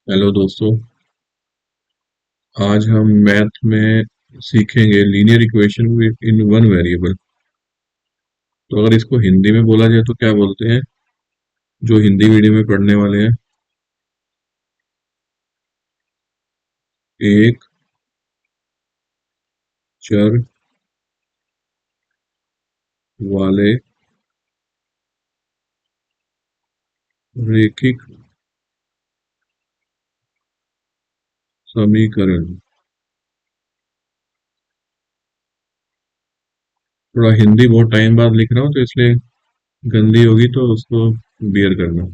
Hello दोस्तों। आज हम मैथ में सीखेंगे linear equation with in one variable. तो अगर इसको हिंदी में बोला जाए तो क्या बोलते हैं, जो हिंदी मीडियम में पढ़ने वाले हैं? एक चर वाले रैखिक समीकरण। थोड़ा हिंदी बहुत टाइम बाद लिख रहा हूँ तो इसलिए गंदी होगी तो उसको बियर करना।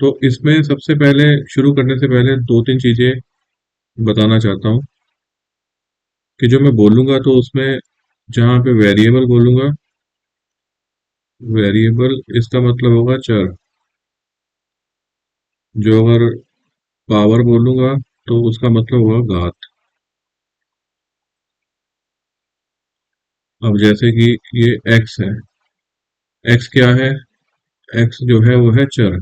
तो इसमें सबसे पहले शुरू करने से पहले दो तीन चीजें बताना चाहता हूँ कि जो मैं बोलूंगा तो उसमें जहाँ पे वेरिएबल बोलूंगा, वेरिएबल इसका मतलब होगा चर। जो अगर पावर बोलूंगा तो उसका मतलब होगा घात। अब जैसे कि ये x है, x क्या है? x जो है वो है चर,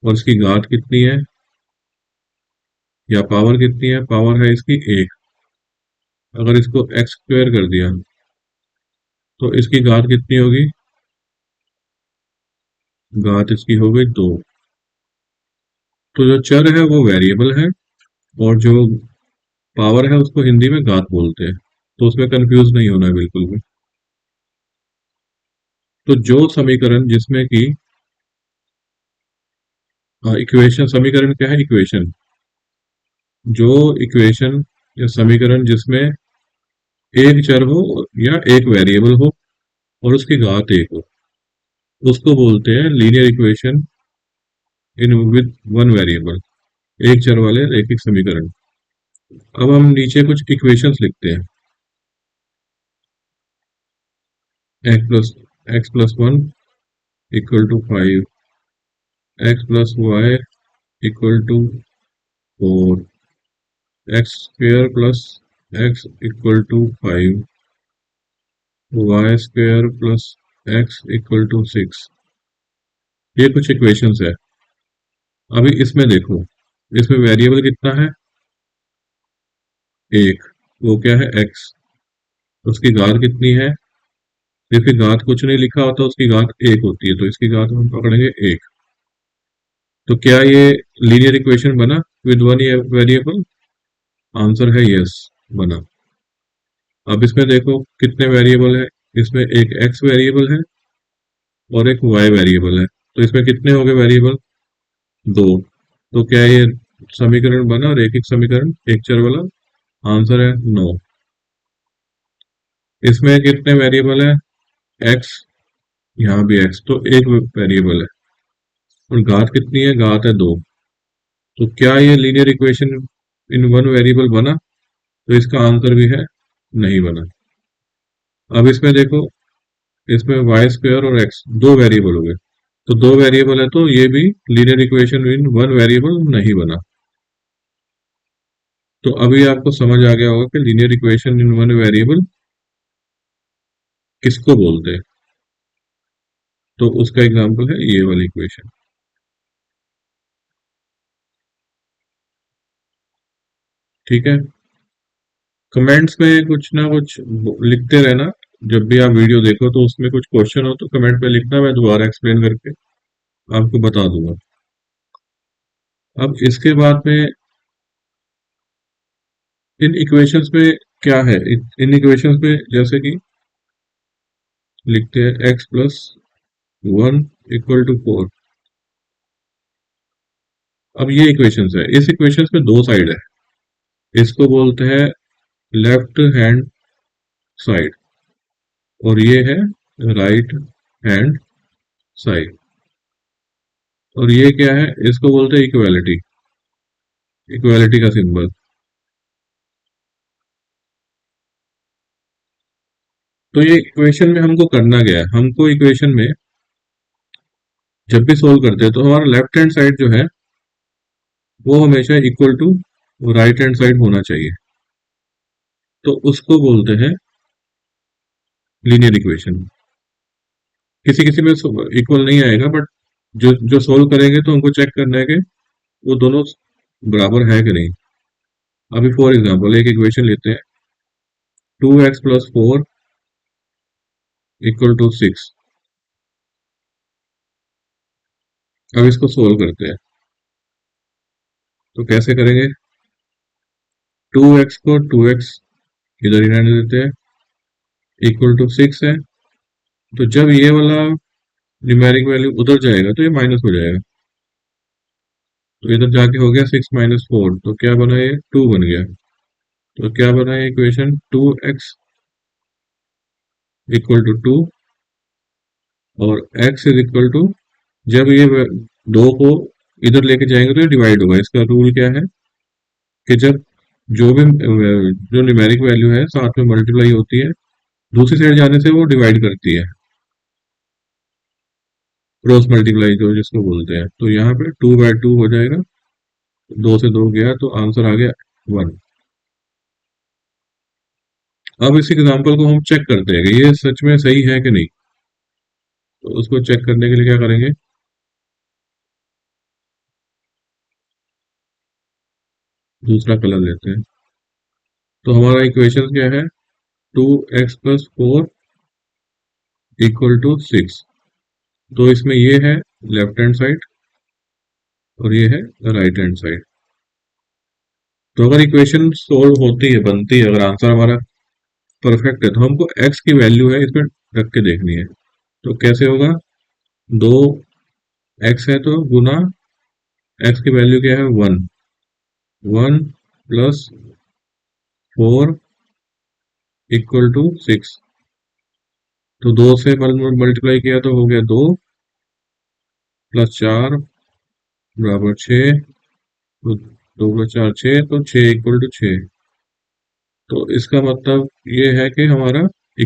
और इसकी घात कितनी है या पावर कितनी है? पावर है इसकी एक। अगर इसको एक्स स्क्वायर कर दिया तो इसकी घात कितनी होगी? घात इसकी हो गई दो। तो जो चर है वो वेरिएबल है, और जो पावर है उसको हिंदी में घात बोलते हैं। तो उसमें कंफ्यूज नहीं होना है बिल्कुल भी। तो जो समीकरण जिसमें कि इक्वेशन, समीकरण क्या है? इक्वेशन। जो इक्वेशन या समीकरण जिसमें एक चर हो या एक वेरिएबल हो और उसकी घात एक हो, उसको बोलते हैं linear equation in with one variable, एक चर वाले रैखिक समीकरण। अब हम नीचे कुछ इक्वेशंस लिखते हैं। X plus one equal to five, x plus y equal to four, x square plus x equal to five, y square plus x equal to six. ये कुछ इक्वेशंस है। अभी इसमें देखो, इसमें वेरिएबल कितना है? एक। वो क्या है? एक्स। उसकी घात कितनी है? इसकी घात कुछ नहीं लिखा होता, उसकी घात एक होती है, तो इसकी घात हम पकड़ेंगे एक। तो क्या ये लीनियर इक्वेशन बना विद वन वेरिएबल? आंसर है यस, बना। अब इसमें देखो कितने वेरिएबल है। इसमें एक एक्स वेरिएबल है और एक वाई वेरिएबल है, तो इसमें कितने हो गए वेरिएबल? दो। तो क्या ये समीकरण बना रैखिक समीकरण एक चर वाला? आंसर है नो। इसमें कितने वेरिएबल है? एक्स, यहाँ भी एक्स, तो एक वेरिएबल है। और घात कितनी है? घात है दो। तो क्या ये linear equation in one variable बना? तो इसका आंसर भी है नहीं बना। अब इसमें देखो, इसमें वाई स्क्वायर और एक्स दो वेरिएबल हो गए। तो दो वेरिएबल है तो ये भी linear equation in one variable नहीं बना। तो अभी आपको समझ आ गया होगा कि linear equation in one variable किसको बोलते हैं। तो उसका एग्जांपल है ये वाली इक्वेशन। ठीक है। कमेंट्स में कुछ ना कुछ लिखते रहना। जब भी आप वीडियो देखो तो उसमें कुछ क्वेश्चन हो तो कमेंट में लिखना, मैं दोबारा एक्सप्लेन करके आपको बता दूंगा। अब इसके बाद में इन इक्वेशंस में क्या है, इन इक्वेशंस में जैसे कि लिखते हैं x plus one equal to four. अब ये इक्वेशंस है, इस इक्वेशंस में दो साइड है। इसको बोलते हैं लेफ्ट हैंड साइड, और ये है राइट हैंड साइड। और ये क्या है? इसको बोलते हैं इक्वालिटी, इक्वालिटी का सिंबल। तो ये इक्वेशन में हमको करना क्या है? हमको इक्वेशन में जब भी सोल्व करते हैं तो हमारा लेफ्ट हैंड साइड जो है वो हमेशा equal to right hand side होना चाहिए। तो उसको बोलते हैं लीनियर इक्वेशन। किसी किसी में इक्वल नहीं आएगा, बट जो जो सोल्व करेंगे तो हमको चेक करना है कि वो दोनों बराबर है कि नहीं। अभी फॉर एग्जांपल एक इक्वेशन लेते हैं, 2x + 4 = 6। अब इसको सोल्व करते हैं, तो कैसे करेंगे? 2x को 2x इधर ही रहने देते हैं, =6 है। तो जब ये वाला न्यूमेरिक वैल्यू उधर जाएगा तो ये माइनस हो जाएगा। तो इधर जाके हो गया 6 - 4, तो क्या बना, ये 2 बन गया। तो क्या बना ये इक्वेशन, 2x = 2 और x जब ये दो को इधर लेके जाएंगे तो ये डिवाइड होगा। इसका रूल क्या है कि जब जो भी जो न्यूमेरिक वैल्यू है साथ में मल्टीप्लाई होती है, दूसरी साइड जाने से वो डिवाइड करती है, क्रॉस मल्टीप्लाई जो जिसको बोलते हैं। तो यहाँ पे 2/2 हो जाएगा, 2 से 2 गया तो आंसर आ गया 1। अब इस एग्जाम्पल को हम चेक करते हैं कि ये सच में सही है कि नहीं। तो उसको चेक करने के लिए क्या करेंगे, दूसरा कलर लेते हैं। तो हमारा इक्वेशन क्या है, 2x + 4 = 6। तो इसमें ये है लेफ्ट हैंड साइड और ये है राइट हैंड साइड। तो अगर इक्वेशन सोल्व होती है, बनती है, अगर आंसर हमारा परफेक्ट है, तो हमको x की वैल्यू है इसमें रख के देखनी है। तो कैसे होगा, 2x है तो गुना x की वैल्यू क्या है 1, 1 + 4 = 6। तो 2 से मल्टीप्लाई किया तो हो गया 2 + 4 = 6। तो 2 + 4 6, तो 6 = 6। तो इसका मतलब ये है कि हमारा